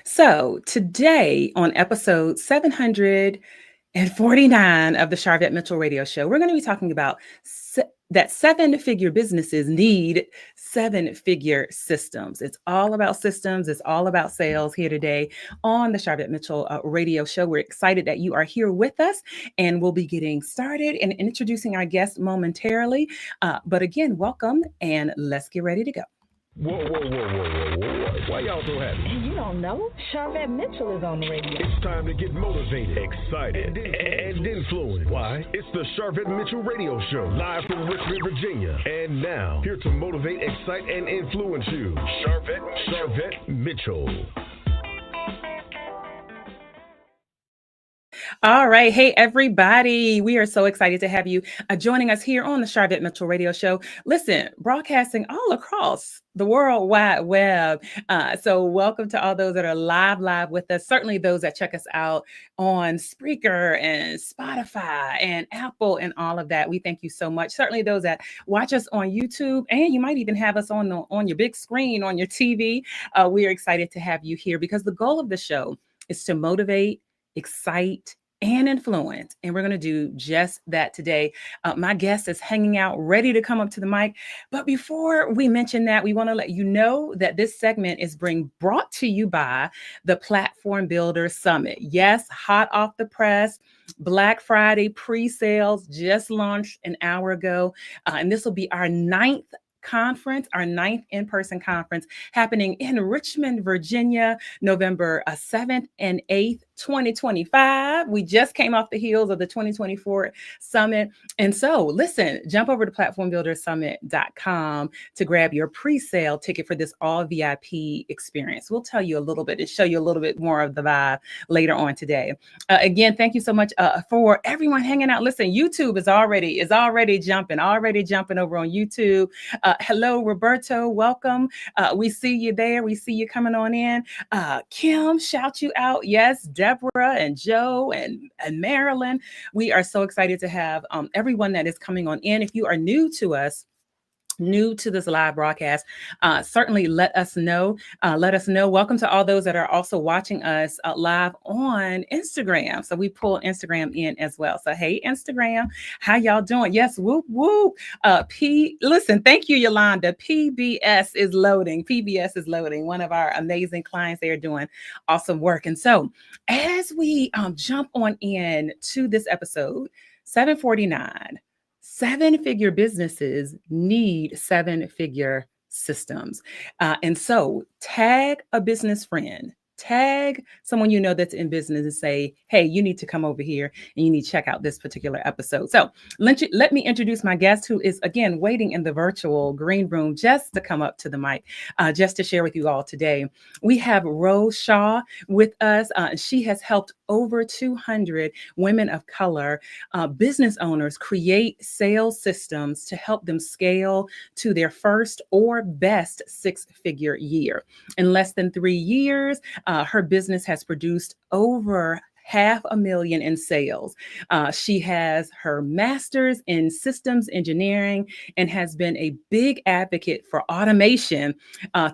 So, today on episode 749 of the Sharvette Mitchell Radio Show, we're going to be talking about that seven-figure businesses need seven-figure systems. It's all about systems. It's all about sales here today on the Sharvette Mitchell Radio Show. We're excited that you are here with us, and we'll be getting started and introducing our guests momentarily. But again, welcome, and let's get ready to go. Whoa. Why y'all so happy? You don't know? Sharvette Mitchell is on the radio. It's time to get motivated, excited, and influenced. Why? It's the Sharvette Mitchell Radio Show, live from Richmond, Virginia. And now, here to motivate, excite, and influence you, Sharvette Mitchell. All right. Hey, everybody. We are so excited to have you joining us here on the Sharvette Mitchell Radio Show. Listen, broadcasting all across the World Wide Web. So welcome to all those that are live with us. Certainly those that check us out on Spreaker and Spotify and Apple and all of that. We thank you so much. Certainly those that watch us on YouTube, and you might even have us on your big screen on your TV. We are excited to have you here because the goal of the show is to motivate, excite, and influence. And we're going to do just that today. My guest is hanging out, ready to come up to the mic. But before we mention that, we want to let you know that this segment is brought to you by the Platform Builder Summit. Yes, hot off the press. Black Friday pre-sales just launched an hour ago. And this will be our ninth in-person conference happening in Richmond, Virginia, November 7th and 8th, 2025. We just came off the heels of the 2024 summit. And so listen, jump over to platformbuildersummit.com to grab your pre-sale ticket for this all VIP experience. We'll tell you a little bit and show you a little bit more of the vibe later on today. Again, thank you so much for everyone hanging out. Listen, YouTube is already jumping over on YouTube. Hello, Roberto. Welcome. We see you there. We see you coming on in. Kim, shout you out. Yes, Deborah and Joe and Marilyn. We are so excited to have everyone that is coming on in. If you are new to us, new to this live broadcast, certainly let us know. Welcome to all those that are also watching us live on Instagram. So we pull Instagram in as well. So hey, Instagram, how y'all doing? Yes, whoop whoop. Listen, thank you, Yolanda. PBS is loading. One of our amazing clients. They are doing awesome work. And so as we jump on in to this episode, 749. Seven-figure businesses need seven-figure systems. And so tag a business friend, tag someone you know that's in business and say, hey, you need to come over here and you need to check out this particular episode. So let me introduce my guest, who is, again, waiting in the virtual green room just to come up to the mic, just to share with you all today. We have Ro Shah with us. She has helped over 200 women of color, business owners, create sales systems to help them scale to their first or best six-figure year. In less than 3 years, her business has produced over $500,000 in sales. She has her master's in systems engineering and has been a big advocate for automation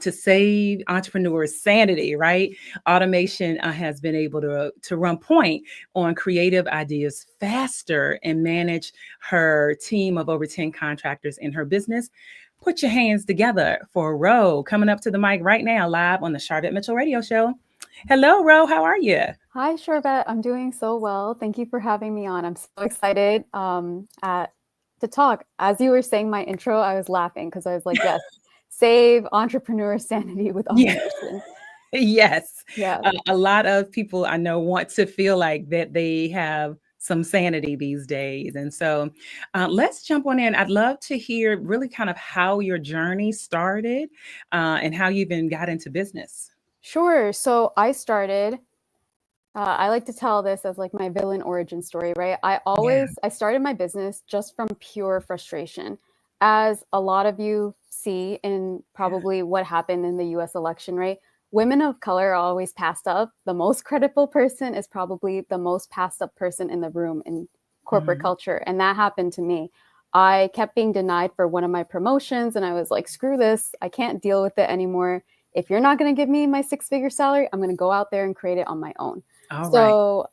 to save entrepreneurs sanity, right? Automation has been able to run point on creative ideas faster and manage her team of over 10 contractors in her business. Put your hands together for Ro, coming up to the mic right now, live on the Sharvette Mitchell Radio Show. Hello, Ro. How are you? Hi, Sharvette. I'm doing so well. Thank you for having me on. I'm so excited to talk. As you were saying my intro, I was laughing because I was like, yes, save entrepreneur sanity with automation. Yes. Yeah. A lot of people I know want to feel like that they have some sanity these days. And so let's jump on in. I'd love to hear really kind of how your journey started and how you even got into business. Sure. So I started, I like to tell this as like my villain origin story, right? I started my business just from pure frustration. As a lot of you see in probably what happened in the US election, right? Women of color are always passed up. The most credible person is probably the most passed up person in the room in corporate culture. And that happened to me. I kept being denied for one of my promotions and I was like, screw this. I can't deal with it anymore. if you're not going to give me my 6-figure salary, I'm going to go out there and create it on my own. All right. So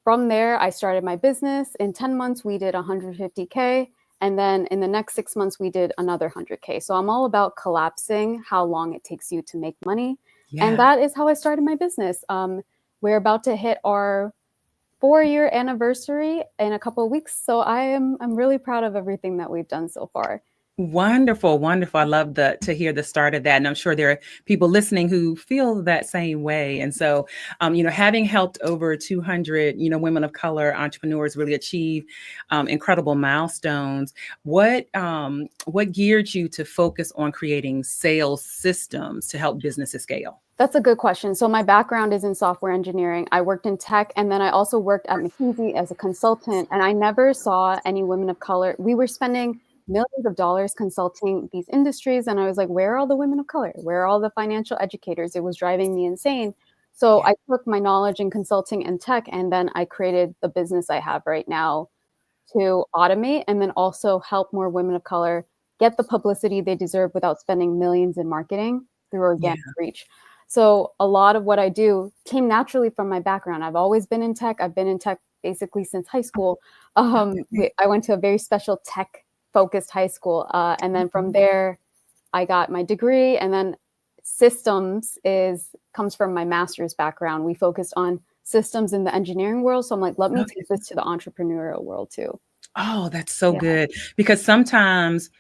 from there, I started my business. In 10 months, we did 150K. And then in the next 6 months, we did another 100K. So I'm all about collapsing how long it takes you to make money. Yeah. And that is how I started my business. We're about to hit our 4-year anniversary in a couple of weeks. So I'm really proud of everything that we've done so far. Wonderful, wonderful. I love to hear the start of that. And I'm sure there are people listening who feel that same way. And so, having helped over 200, women of color entrepreneurs really achieve incredible milestones, what geared you to focus on creating sales systems to help businesses scale? That's a good question. So my background is in software engineering. I worked in tech, and then I also worked at McKinsey as a consultant, and I never saw any women of color. We were spending millions of dollars consulting these industries. And I was like, where are all the women of color? Where are all the financial educators? It was driving me insane. So I took my knowledge in consulting and tech, and then I created the business I have right now to automate and then also help more women of color get the publicity they deserve without spending millions in marketing through organic reach. So a lot of what I do came naturally from my background. I've always been in tech. I've been in tech basically since high school. I went to a very special tech focused high school. And then from there, I got my degree, and then systems comes from my master's background. We focused on systems in the engineering world. So I'm like, let me take this to the entrepreneurial world too. Oh, that's so good. Because sometimes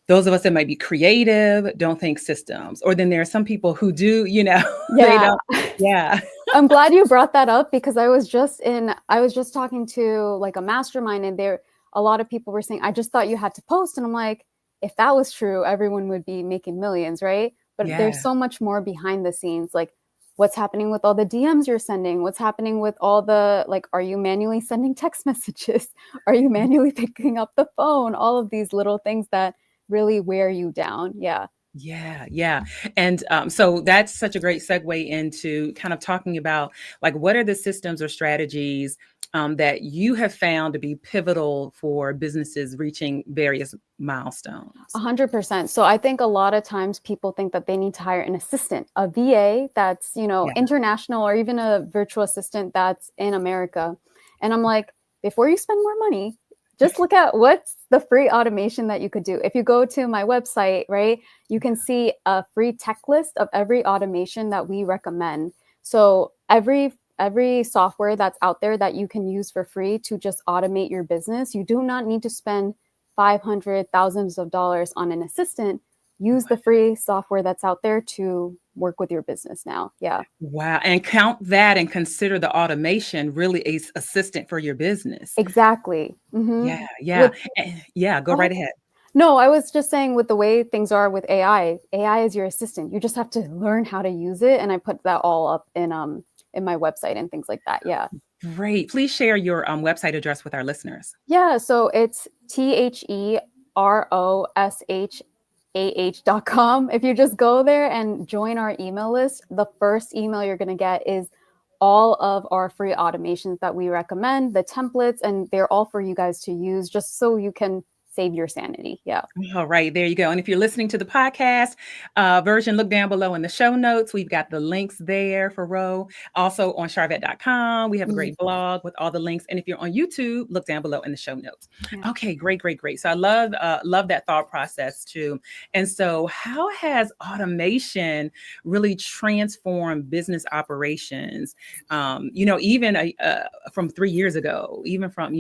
those of us that might be creative don't think systems, or then there are some people who do, they don't. Yeah. I'm glad you brought that up, because I was just talking to like a mastermind, and a lot of people were saying, I just thought you had to post. And I'm like, if that was true, everyone would be making millions, right? But there's so much more behind the scenes, like what's happening with all the DMs you're sending, what's happening with all the, like, are you manually sending text messages? Are you manually picking up the phone? All of these little things that really wear you down. Yeah. Yeah. And so that's such a great segue into kind of talking about, like, what are the systems or strategies that you have found to be pivotal for businesses reaching various milestones? 100%. So I think a lot of times people think that they need to hire an assistant, a VA that's, international, or even a virtual assistant that's in America. And I'm like, before you spend more money, just look at what's the free automation that you could do. If you go to my website, right, you can see a free tech list of every automation that we recommend. So every software that's out there that you can use for free to just automate your business, you do not need to spend thousands of dollars on an assistant. Use the free software that's out there to work with your business now. Yeah. Wow. And count that and consider the automation really a assistant for your business. Exactly. Mm-hmm. Yeah. Go right ahead. No, I was just saying, with the way things are with AI is your assistant. You just have to learn how to use it. And I put that all up in my website and things like that. Yeah. Great. Please share your website address with our listeners. Yeah. So it's TheRoShah.com. If you just go there and join our email list, the first email you're going to get is all of our free automations that we recommend, the templates, and they're all for you guys to use just so you can save your sanity. Yeah. All right. There you go. And if you're listening to the podcast version, look down below in the show notes. We've got the links there for Ro. Also on Sharvette.com. We have a great blog with all the links. And if you're on YouTube, look down below in the show notes. Yeah. Okay, great. So I love that thought process too. And so how has automation really transformed business operations? Even from 3 years ago, even from,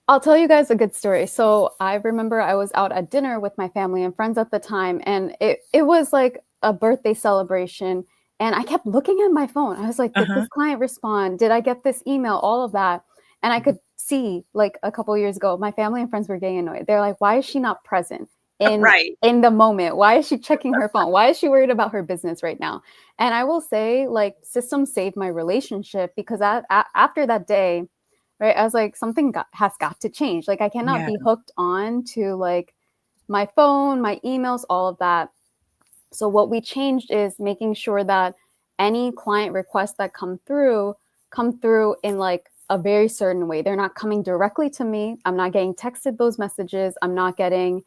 I'll tell you guys a good story. So I remember I was out at dinner with my family and friends at the time, and it was like a birthday celebration, and I kept looking at my phone. I was like, did this client respond? Did I get this email? All of that. And I could see, like, a couple of years ago, my family and friends were getting annoyed. They're like, why is she not present in the moment? Why is she checking her phone? Why is she worried about her business right now? And I will say, like, systems saved my relationship, because after that day, right, I was like, something has got to change. Like, I cannot be hooked on to, like, my phone, my emails, all of that. So what we changed is making sure that any client requests that come through in, like, a very certain way. They're not coming directly to me. I'm not getting texted those messages. I'm not getting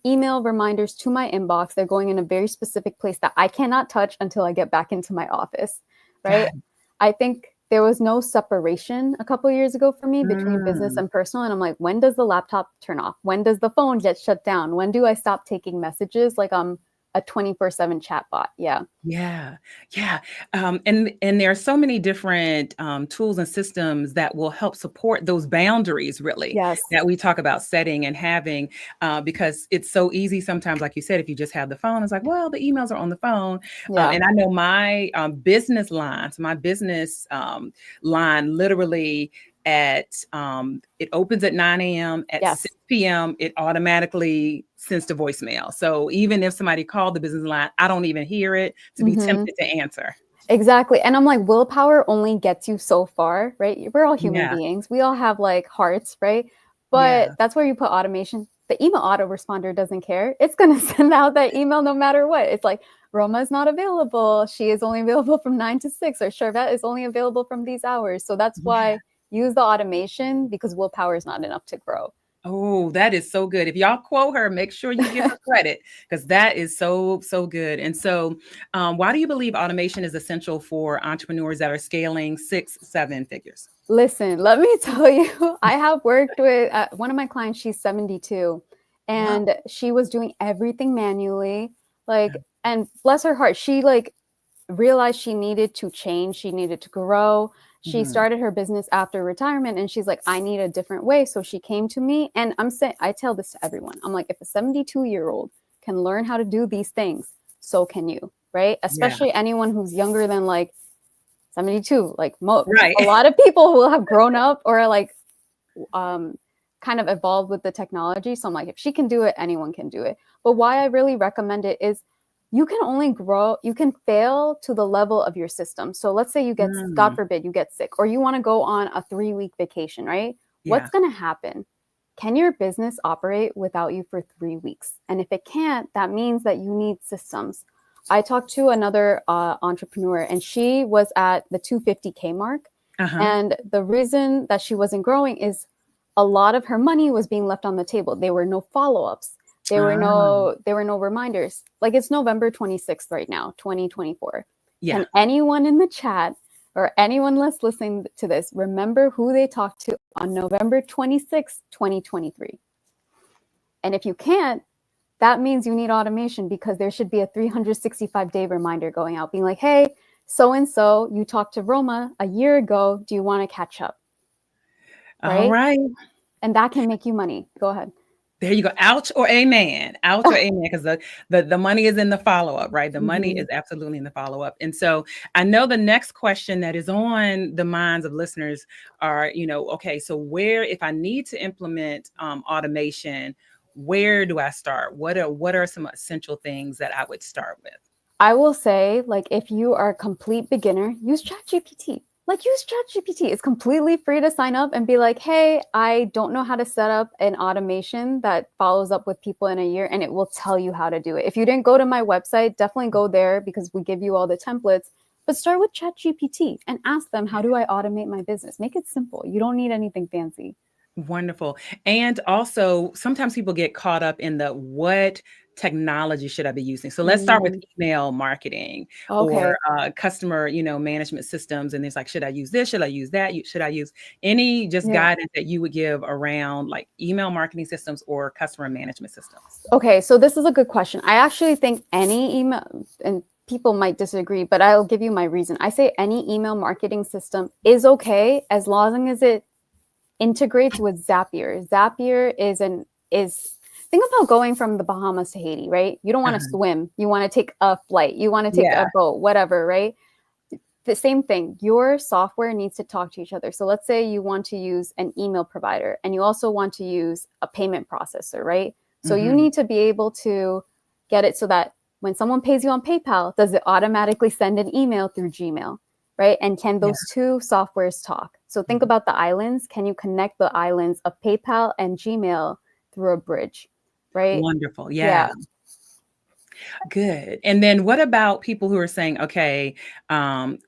email reminders to my inbox. They're going in a very specific place that I cannot touch until I get back into my office, right? Got it. I think there was no separation a couple of years ago for me between business Mm. and personal. And I'm like, when does the laptop turn off? When does the phone get shut down? When do I stop taking messages like I'm a 24/7 chatbot? Yeah. Yeah, yeah, and there are so many different tools and systems that will help support those boundaries, really, Yes. that we talk about setting and having, because it's so easy sometimes, like you said, if you just have the phone, it's like, well, the emails are on the phone, Yeah. and I know my business lines, my business line, literally it opens at 9 a.m. at Yes. 6 p.m. it automatically sends to voicemail. So even if somebody called the business line, I don't even hear it to be tempted to answer. Exactly. And I'm like, willpower only gets you so far, right? We're all human Yeah, beings. We all have like hearts, right? yeah, But that's where you put automation. The email autoresponder doesn't care. It's going to send out that email no matter what. It's like, Roma is not available. She is only available from 9 to 6, or Sharvette is only available from these hours. So that's yeah. why use the automation, because willpower is not enough to grow. Oh, that is so good. If y'all quote her, make sure you give her credit because that is so, so good. And so, why do you believe automation is essential for entrepreneurs that are scaling 6, 7 figures? Listen, let me tell you, I have worked with one of my clients, she's 72, Wow. and she was doing everything manually. Like, and bless her heart, she like realized she needed to change, she needed to grow. She Mhm. started her business after retirement and she's like, I need a different way. So she came to me, and I'm saying, I tell this to everyone. I'm like, if a 72-year-old can learn how to do these things, so can you, right? Yeah. Especially anyone who's younger than like 72, like Right. a lot of people who have grown up or like um, kind of evolved with the technology. So I'm like, if she can do it, anyone can do it. But why I really recommend it is you can only grow, you can fail to the level of your system. So let's say you get, God Mm, forbid, you get sick or you want to go on a 3-week vacation, right? yeah. What's going to happen? Can your business operate without you for 3 weeks? And if it can't, that means that you need systems. I talked to another entrepreneur, and she was at the 250K mark. Uh-huh. And the reason that she wasn't growing is a lot of her money was being left on the table. There were no follow-ups. Ah, There were no reminders. Like, it's November 26th right now, 2024. yeah. Can anyone in the chat or anyone that's listening to this remember who they talked to on November 26th, 2023? And if you can't, that means you need automation, because there should be a 365-day reminder going out being like, hey, so and so, you talked to Roma a year ago. Do you want to catch up? All Right? right. And that can make you money. Go ahead. There you go. Ouch or amen. Ouch or amen. Because the money is in the follow-up, right? The money Mhm. is absolutely in the follow-up. And so I know the next question that is on the minds of listeners are, okay, so where, if I need to implement automation, where do I start? What are some essential things that I would start with? I will say, like, if you are a complete beginner, use ChatGPT. Like, use ChatGPT. It's completely free to sign up and be like, hey, I don't know how to set up an automation that follows up with people in a year, and it will tell you how to do it. If you didn't go to my website, definitely go there because we give you all the templates. But start with ChatGPT and ask them, how do I automate my business? Make it simple. You don't need anything fancy. Wonderful. And also, sometimes people get caught up in the what technology should I be using? So let's start with Mm, email marketing or okay. customer, management systems. And it's like, should I use this? Should I use that? Should I use any just Yeah. guidance that you would give around like email marketing systems or customer management systems? Okay, so this is a good question. I actually think any email, and people might disagree, but I'll give you my reason. I say any email marketing system is okay as long as it integrates with Zapier. Zapier is think about going from the Bahamas to Haiti, right? You don't want to Uh-huh. swim. You want to take a flight. You want to take a Yeah. boat, whatever, right? The same thing. Your software needs to talk to each other. So let's say you want to use an email provider and you also want to use a payment processor, right? So you Hmm. need to be able to get it so that when someone pays you on PayPal, does it automatically send an email through Gmail, right? And can Yeah. those two softwares talk? So think Mhm. about the islands. Can you connect the islands of PayPal and Gmail through a bridge, right? Wonderful. Yeah. Yeah. Good. And then what about people who are saying, okay,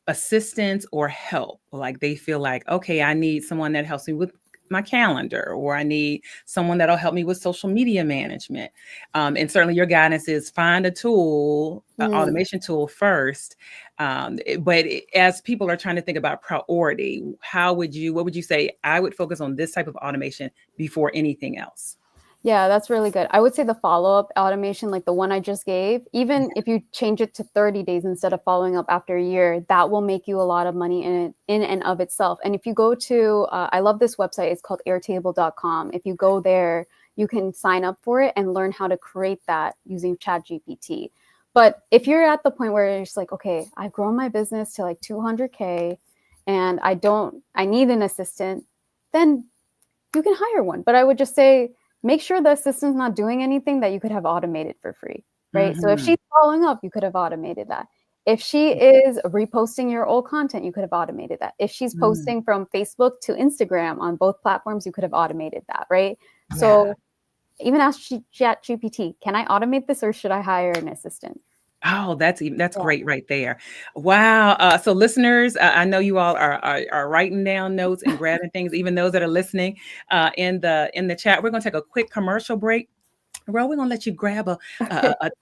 assistance or help? Like they feel like, okay, I need someone that helps me with my calendar, or I need someone that'll help me with social media management. And certainly your guidance is find a tool, automation tool first. But as people are trying to think about priority, what would you say? I would focus on this type of automation before anything else. Yeah, that's really good. I would say the follow-up automation, like the one I just gave, even if you change it to 30 days instead of following up after a year, that will make you a lot of money in and of itself. And if you go to, I love this website, it's called airtable.com. If you go there, you can sign up for it and learn how to create that using ChatGPT. But if you're at the point where you're just like, okay, I've grown my business to like 200K and I need an assistant, then you can hire one. But I would just say, make sure the assistant's not doing anything that you could have automated for free, right? So if she's following up, you could have automated that. If she is reposting your old content, you could have automated that. If she's posting from Facebook to Instagram on both platforms, you could have automated that, right? Yeah. So even ask ChatGPT, can I automate this or should I hire an assistant? Oh, that's great right there. Wow. So listeners, I know you all are writing down notes and grabbing things, even those that are listening in the chat. We're going to take a quick commercial break. Ro, we're going to let you grab a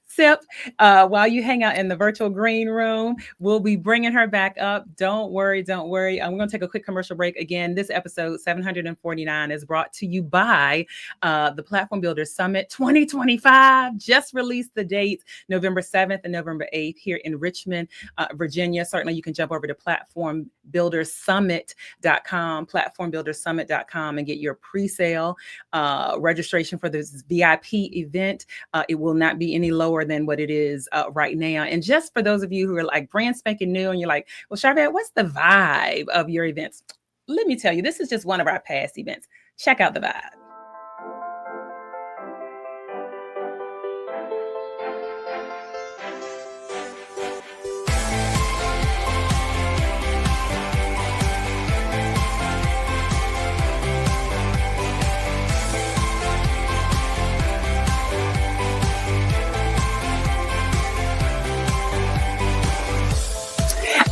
sip while you hang out in the virtual green room. We'll be bringing her back up. Don't worry. We're going to take a quick commercial break. Again, this episode 749 is brought to you by the Platform Builders Summit 2025. Just released the dates, November 7th and November 8th here in Richmond, Virginia. Certainly you can jump over to platformbuildersummit.com and get your pre-sale registration for this VIP event. It will not be any lower than what it is right now. And just for those of you who are like brand spanking new and you're like, well, Sharvette, what's the vibe of your events? Let me tell you, this is just one of our past events. Check out the vibe.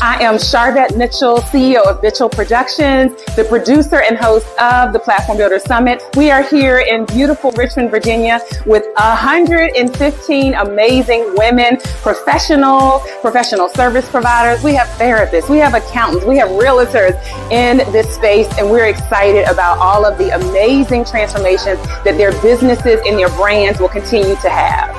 I am Sharvette Mitchell, CEO of Mitchell Productions, the producer and host of the Platform Builder Summit. We are here in beautiful Richmond, Virginia with 115 amazing women, professional service providers. We have therapists, we have accountants, we have realtors in this space, and we're excited about all of the amazing transformations that their businesses and their brands will continue to have.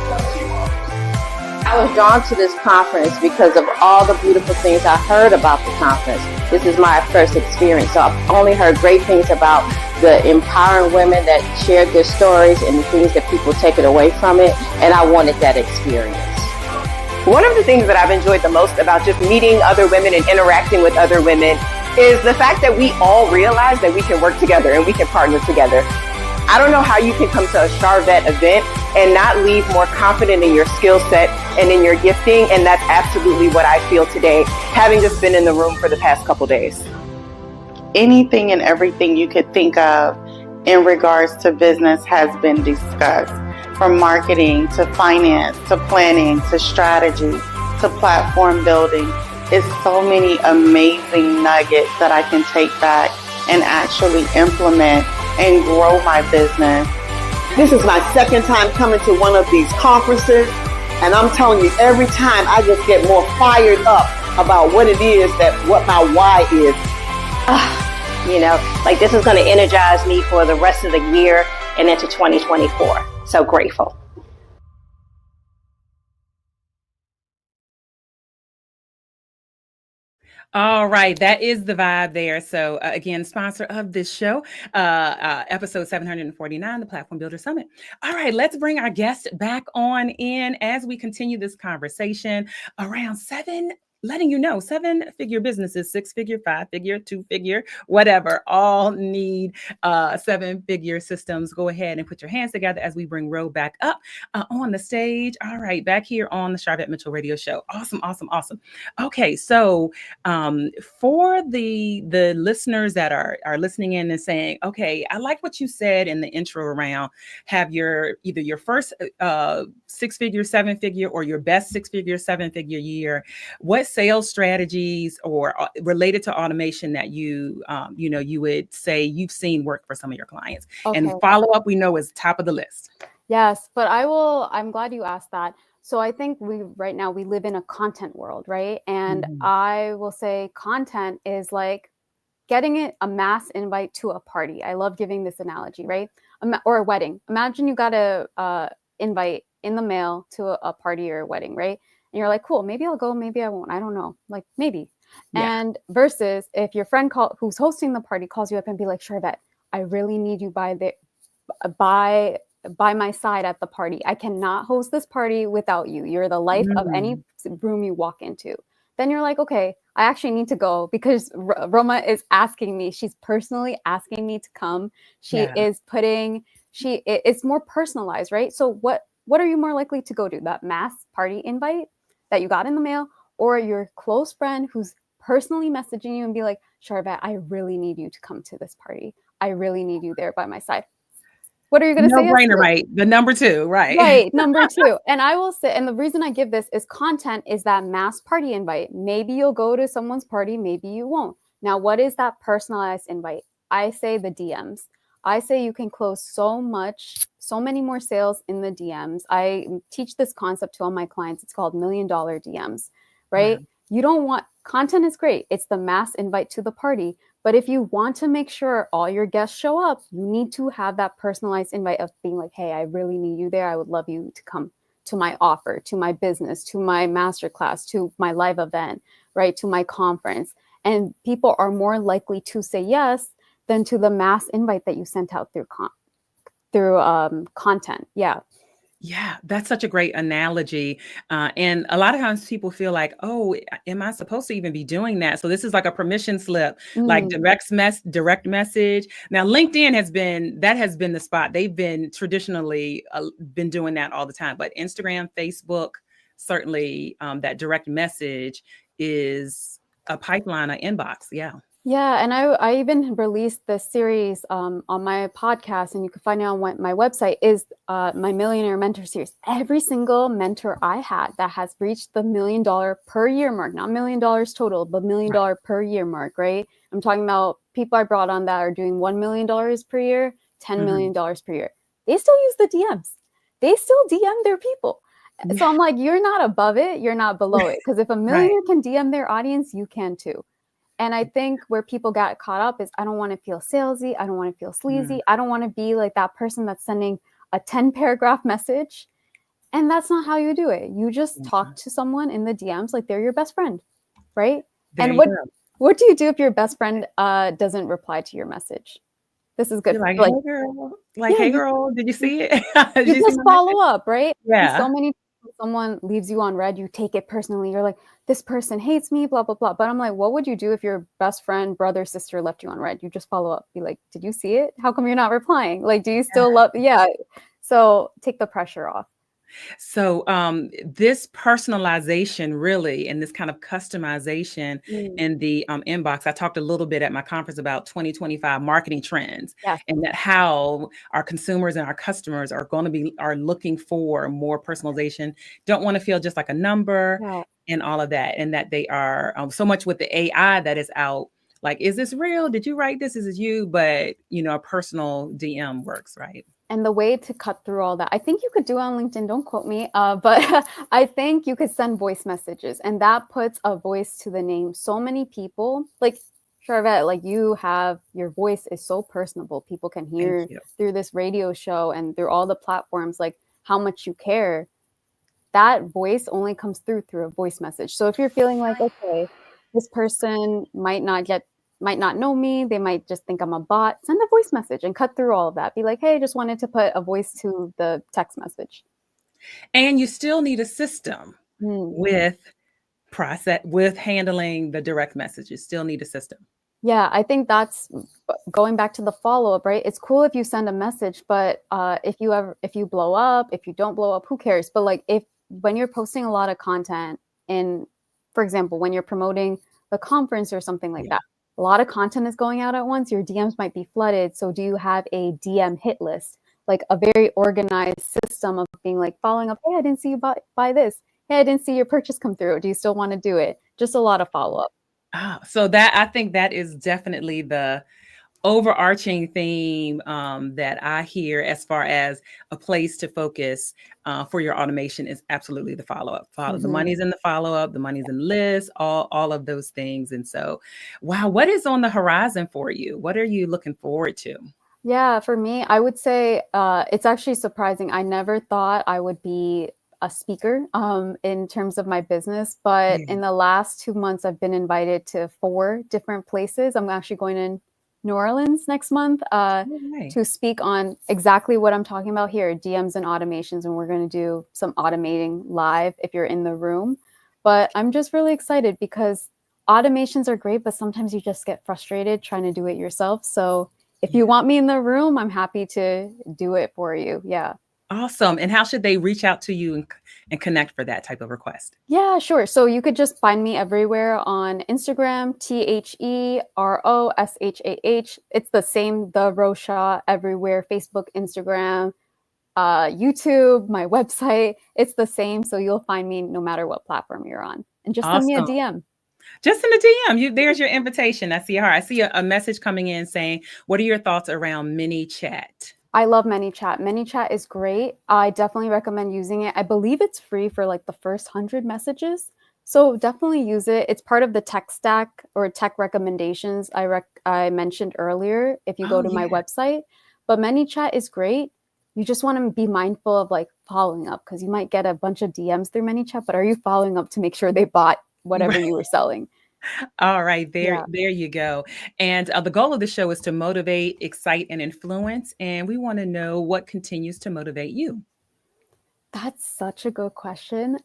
I was drawn to this conference because of all the beautiful things I heard about the conference. This is my first experience, so I've only heard great things about the empowering women that shared their stories and the things that people take it away from it, and I wanted that experience. One of the things that I've enjoyed the most about just meeting other women and interacting with other women is the fact that we all realize that we can work together and we can partner together. I don't know how you can come to a Sharvette event and not leave more confident in your skill set and in your gifting. And that's absolutely what I feel today, having just been in the room for the past couple days. Anything and everything you could think of in regards to business has been discussed, from marketing to finance to planning to strategy to platform building. It's so many amazing nuggets that I can take back and actually implement and grow my business. This is my second time coming to one of these conferences, and I'm telling you, every time I just get more fired up about what it is, what my why is. This is going to energize me for the rest of the year and into 2024. So grateful. All right, that is the vibe there. So again, sponsor of this show, episode 749, the Platform Builder Summit. All right, let's bring our guest back on in as we continue this conversation around letting you know 7-figure businesses, 6-figure, 5-figure, 2-figure, whatever, all need 7-figure systems. Go ahead and put your hands together as we bring Ro back up on the stage. All right, back here on the Sharvette Mitchell Radio Show. Awesome. Okay, so for the listeners that are listening in and saying, okay, I like what you said in the intro around have either your first 6-figure, 7-figure, or your best 6-figure, 7-figure year. What sales strategies or related to automation that you you would say you've seen work for some of your clients? Okay. And follow up, we know, is top of the list. Yes, but I'm glad you asked that. So I think right now we live in a content world, right? And I will say content is like getting a mass invite to a party. I love giving this analogy, right? Or a wedding. Imagine you got a invite in the mail to a party or a wedding, right? And you're like, cool, maybe I'll go, maybe I won't. I don't know. Like maybe. Yeah. And versus if your friend who's hosting the party calls you up and be like, Sharvette, I really need you by my side at the party. I cannot host this party without you. You're the life of any room you walk into. Then you're like, okay, I actually need to go because Roma is asking me. She's personally asking me to come. It's more personalized, right? So what are you more likely to go to? That mass party invite that you got in the mail, or your close friend who's personally messaging you and be like, Sharvette, I really need you to come to this party. I really need you there by my side. What are you going to say? No brainer, right? The number two, right? Right, number two. And I will say, and the reason I give this is content is that mass party invite. Maybe you'll go to someone's party, maybe you won't. Now, what is that personalized invite? I say the DMs. I say you can close so many more sales in the DMs. I teach this concept to all my clients. It's called $1 million DMs, right? Wow. You don't want, content is great. It's the mass invite to the party. But if you want to make sure all your guests show up, you need to have that personalized invite of being like, hey, I really need you there. I would love you to come to my offer, to my business, to my masterclass, to my live event, right? To my conference. And people are more likely to say yes than to the mass invite that you sent out through content. Yeah. Yeah, that's such a great analogy. And a lot of times people feel like, oh, am I supposed to even be doing that? So this is like a permission slip, like direct message. Now, LinkedIn has been the spot. They've been traditionally been doing that all the time. But Instagram, Facebook, certainly that direct message is a pipeline, an inbox. Yeah. Yeah, and I even released this series on my podcast, and you can find it on my website, is my Millionaire Mentor series. Every single mentor I had that has reached the $1 million per year mark, not $1 million total, but $1 million per year mark, right? I'm talking about people I brought on that are doing $1 million per year, $10 million per year. They still use the DMs. They still DM their people. Yeah. So I'm like, you're not above it, you're not below it. Because if a millionaire can DM their audience, you can too. And I think where people got caught up is I don't want to feel salesy. I don't want to feel sleazy. I don't want to be like that person that's sending a 10-paragraph message. And that's not how you do it. You just talk to someone in the DMs like they're your best friend, right? And what do you do if your best friend doesn't reply to your message? This is good. You're like, hey girl, hey girl, did you see it? You just follow up, right? Yeah. And so many people, someone leaves you on red, you take it personally. You're like, this person hates me, blah, blah, blah. But I'm like, what would you do if your best friend, brother, sister left you on red? You just follow up. Be like, did you see it? How come you're not replying? Like, do you still love? Yeah. So take the pressure off. So this personalization really, and this kind of customization in the inbox, I talked a little bit at my conference about 2025 marketing trends, and that how our consumers and our customers are looking for more personalization, don't want to feel just like a number and all of that. And that they are so much with the AI that is out, like, is this real? Did you write this? Is it you? But, a personal DM works, right? And the way to cut through all that, I think you could do on LinkedIn, don't quote me, but I think you could send voice messages, and that puts a voice to the name. So many people, like Sharvette, like your voice is so personable. People can hear through this radio show and through all the platforms, like how much you care. That voice only comes through a voice message. So if you're feeling like, okay, this person might not know me, they might just think I'm a bot, send a voice message and cut through all of that. Be like, hey, I just wanted to put a voice to the text message. And you still need a system with handling the direct message. You still need a system. Yeah, I think that's going back to the follow-up, right? It's cool if you send a message, but if you blow up, if you don't blow up, who cares? But like when you're posting a lot of content for example, when you're promoting the conference or something like that, a lot of content is going out at once. Your DMs might be flooded. So do you have a DM hit list, like a very organized system of being like following up? Hey, I didn't see you buy this. Hey, I didn't see your purchase come through. Do you still want to do it? just a lot of follow-up. So that, I think that is definitely the overarching theme that I hear as far as a place to focus for your automation is absolutely the follow-up. The money's in the follow-up, the money's in lists, all of those things. And so, wow, what is on the horizon for you? What are you looking forward to? Yeah, for me, I would say it's actually surprising. I never thought I would be a speaker in terms of my business, but in the last 2 months, I've been invited to 4 different places. I'm actually going to New Orleans next month to speak on exactly what I'm talking about here, DMs and automations, and we're going to do some automating live if you're in the room. But I'm just really excited because automations are great, but sometimes you just get frustrated trying to do it yourself. So if you want me in the room, I'm happy to do it for you. Yeah. Awesome. And how should they reach out to you and connect for that type of request? Yeah, sure. So you could just find me everywhere on Instagram, TheRoShah. It's the same, the Ro Shah, everywhere, Facebook, Instagram, YouTube, my website. It's the same. So you'll find me no matter what platform you're on. And just send me a DM. Just in the DM. There's your invitation. I see her. I see a message coming in saying, what are your thoughts around mini chat? I love ManyChat. ManyChat is great. I definitely recommend using it. I believe it's free for like the first 100 messages. So definitely use it. It's part of the tech stack or tech recommendations I mentioned earlier if you go to my website. But ManyChat is great. You just want to be mindful of like following up because you might get a bunch of DMs through ManyChat, but are you following up to make sure they bought whatever you were selling? All right, there you go. And the goal of the show is to motivate, excite, and influence. And we want to know what continues to motivate you. That's such a good question.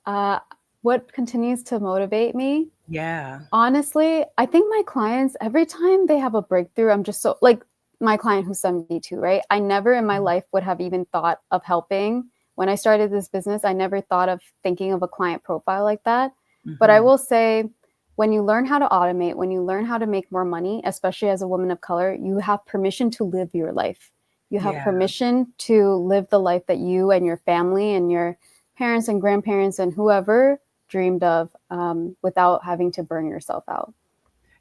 What continues to motivate me? Yeah. Honestly, I think my clients, every time they have a breakthrough, I'm just so like my client who's 72, right? I never in my life would have even thought of helping. When I started this business, I never thought of thinking of a client profile like that. But I will say, when you learn how to automate, when you learn how to make more money, especially as a woman of color, you have permission to live your life. You have permission to live the life that you and your family and your parents and grandparents and whoever dreamed of without having to burn yourself out.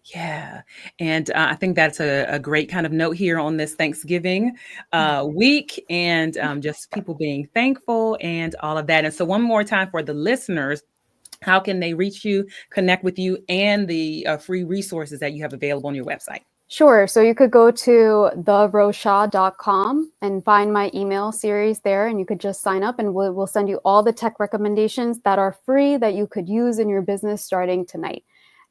Yeah. And I think that's a great kind of note here on this Thanksgiving week and just people being thankful and all of that. And so one more time for the listeners, how can they reach you, connect with you, and the free resources that you have available on your website? Sure. So you could go to theroshah.com and find my email series there, and you could just sign up and we'll send you all the tech recommendations that are free that you could use in your business starting tonight.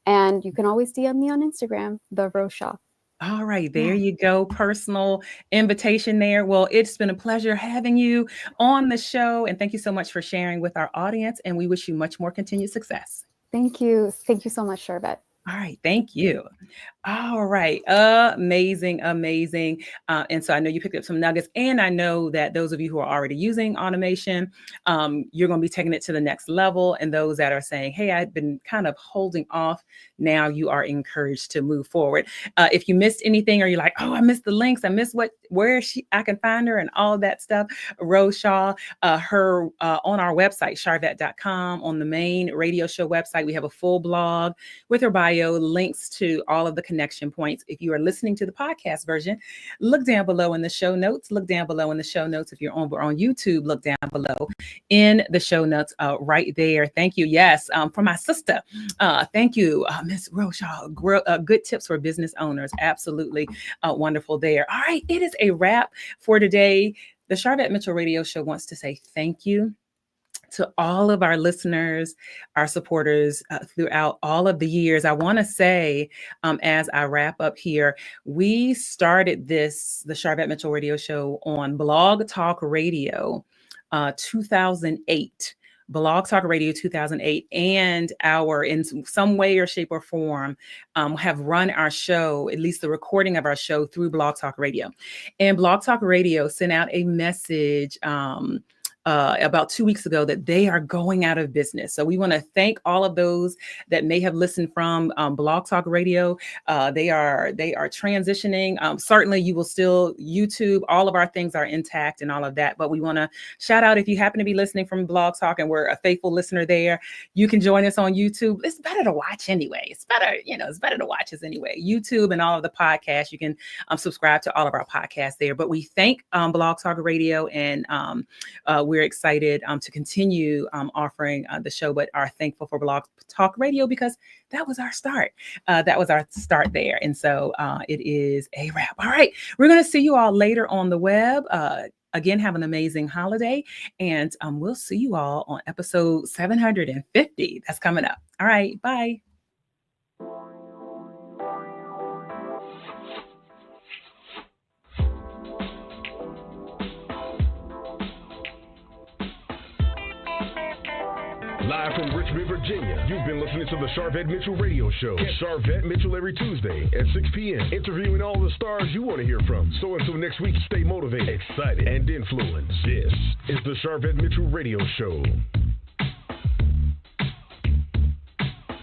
And you can always DM me on Instagram, the Ro Shah. All right, there you go. Personal invitation there. Well, it's been a pleasure having you on the show. And thank you so much for sharing with our audience. And we wish you much more continued success. Thank you. Thank you so much, Sharvette. All right. Thank you. All right. Amazing. And so I know you picked up some nuggets, and I know that those of you who are already using automation, you're going to be taking it to the next level. And those that are saying, hey, I've been kind of holding off, now you are encouraged to move forward. If you missed anything, or you're like, oh, I missed the links, I missed where I can find her and all that stuff, Ro Shah, her on our website, Sharvette.com, on the main radio show website, we have a full blog with her bio, links to all of the connection points. If you are listening to the podcast version, look down below in the show notes. If you're on YouTube, look down below in the show notes right there. Thank you. Yes, for my sister. Thank you, Miss Ro Shah. Good tips for business owners. Absolutely wonderful there. All right, it is a wrap for today. The Sharvette Mitchell Radio Show wants to say thank you to all of our listeners, our supporters throughout all of the years. I want to say, as I wrap up here, we started the Sharvette Mitchell Radio Show on Blog Talk Radio 2008. Blog Talk Radio 2008, and in some way or shape or form, have run our show, at least the recording of our show, through Blog Talk Radio. And Blog Talk Radio sent out a message about 2 weeks ago that they are going out of business. So we want to thank all of those that may have listened from Blog Talk Radio. They are transitioning. Certainly, you will still YouTube. All of our things are intact and all of that. But we want to shout out, if you happen to be listening from Blog Talk and we're a faithful listener there, you can join us on YouTube. It's better to watch anyway. It's better to watch us anyway. YouTube and all of the podcasts. You can subscribe to all of our podcasts there. But we thank Blog Talk Radio, and we're excited to continue offering the show, but are thankful for Blog Talk Radio because that was our start. That was our start there. And so it is a wrap. All right. We're going to see you all later on the web. Again, have an amazing holiday, and we'll see you all on episode 750. That's coming up. All right. Bye. Live from Richmond, Virginia, you've been listening to the Sharvette Mitchell Radio Show. Get Sharvette Mitchell every Tuesday at 6 p.m., interviewing all the stars you want to hear from. So until next week, stay motivated, excited, and influenced. This is the Sharvette Mitchell Radio Show.